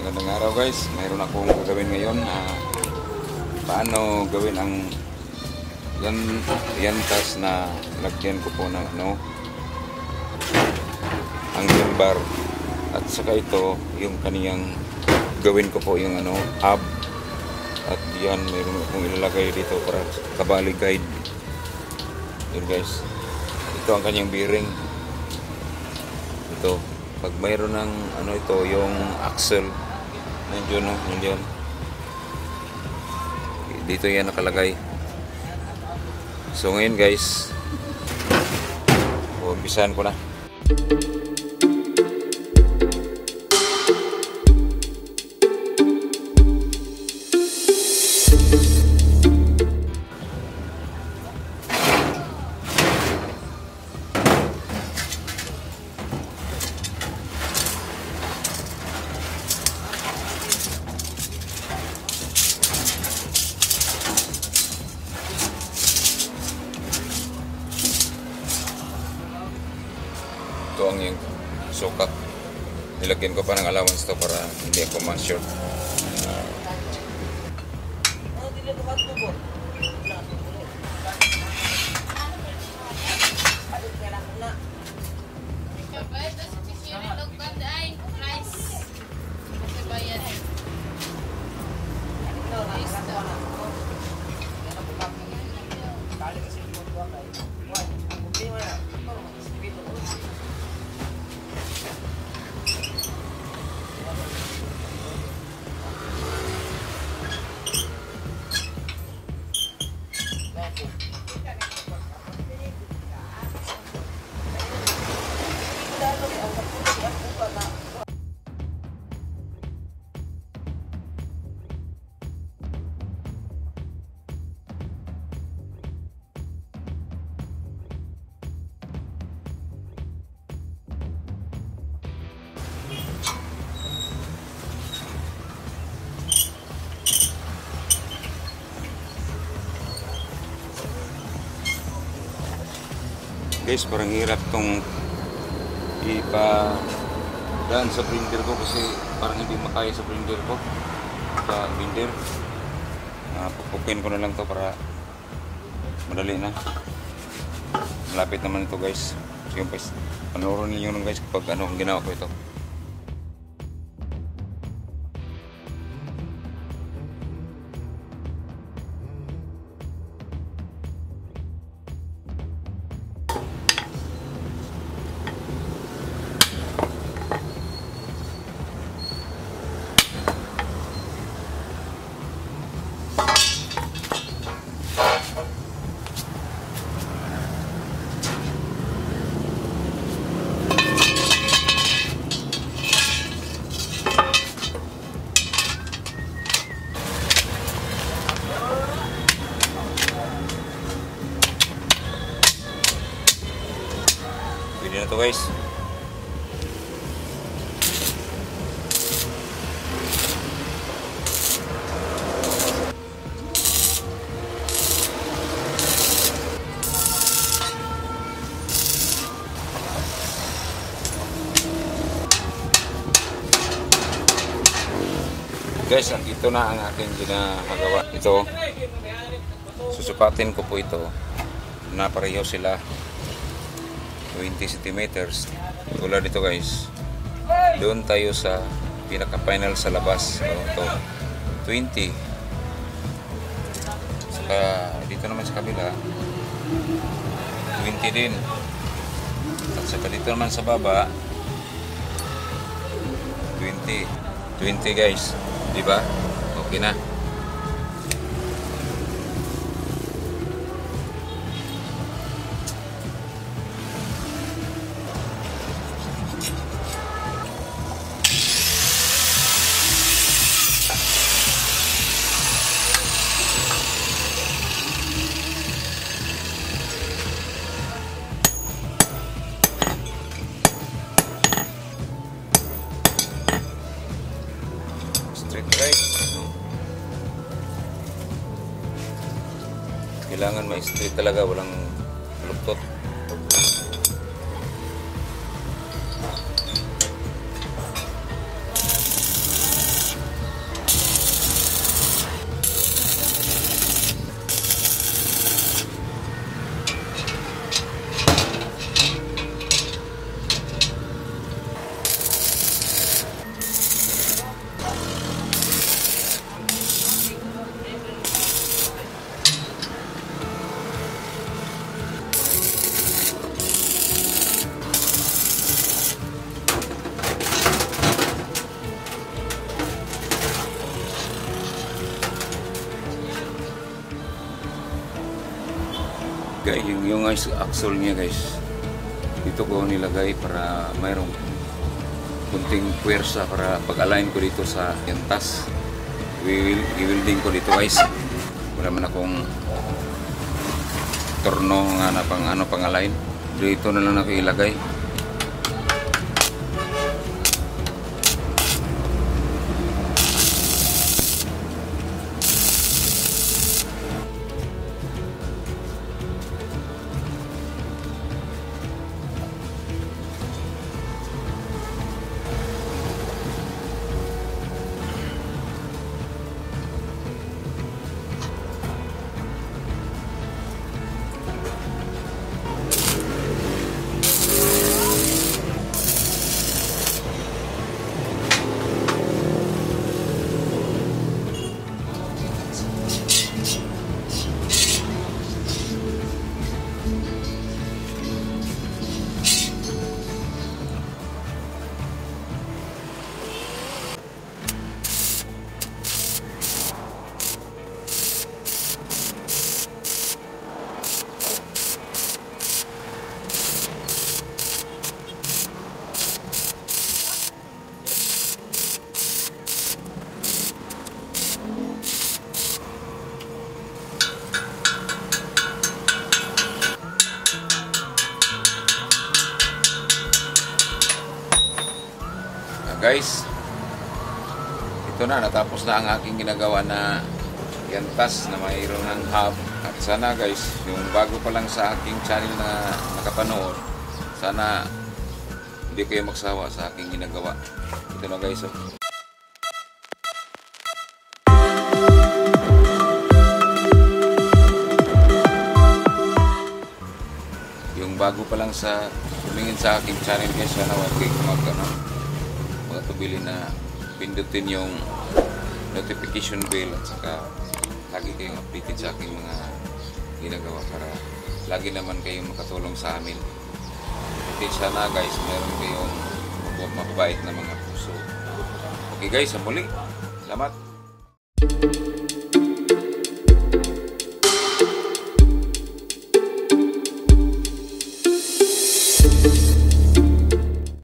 Magandang araw guys, mayroon akong gagawin ngayon. Paano gawin ang yantas na lagyan ko po ng ang bar, at saka ito yung kaniyang gawin ko po yung hub, at yan mayroon akong ilalagay dito para kabali guide. Yun guys, ito ang kanyang bearing. Ito pag mayroon ng ito yung axle, nandiyan dito yan nakalagay. So ngayon guys, umpisahan ko na. Ito ang yung sukat. Nilagyan ko pa ng allowance to para hindi ako ma-short. Guys, parang hirap tong ipa-daan sa printer ko kasi parang hindi makaya sa printer ko. Sa binder, pupukin ko na lang to para madali na. Malapit naman ito guys. Yung panoorin niyo nun guys kapag ang ginawa ko ito. Pwede na to guys. Guys, ito na ang aking ginagawa. Ito, susukatin ko po ito na pareho sila 20 centimeters. Tulad dito guys, doon tayo sa pinaka final sa labas. So, ito 20. Saka dito naman sa kabila 20 din. At saka dito naman sa baba 20 guys, di ba? Okay na. Straight right. Kailangan ma-straight talaga, walang luktot. guys, yung axle niya guys, dito ko nilagay para mayroong kunting puwersa para pag-align ko dito sa yantas. I-welding ko dito guys. Wala man akong torno nga na pang-align. Dito na lang ako ilagay. Guys, ito na, natapos na ang aking ginagawa na yantas na mayroon ng hub. At sana guys, yung bago pa lang sa aking channel na nakapanood, sana hindi kayo magsawa sa aking ginagawa. Ito na guys, oh. Yung bago pa lang sa tumingin sa aking channel guys, sana huwag kayo matubili na pindutin yung notification bell at saka lagi kayong updated sa aking mga ginagawa para lagi naman kayong makatulong sa amin. Okay, sana guys meron kayong mababait na mga puso. Okay guys, muli, salamat.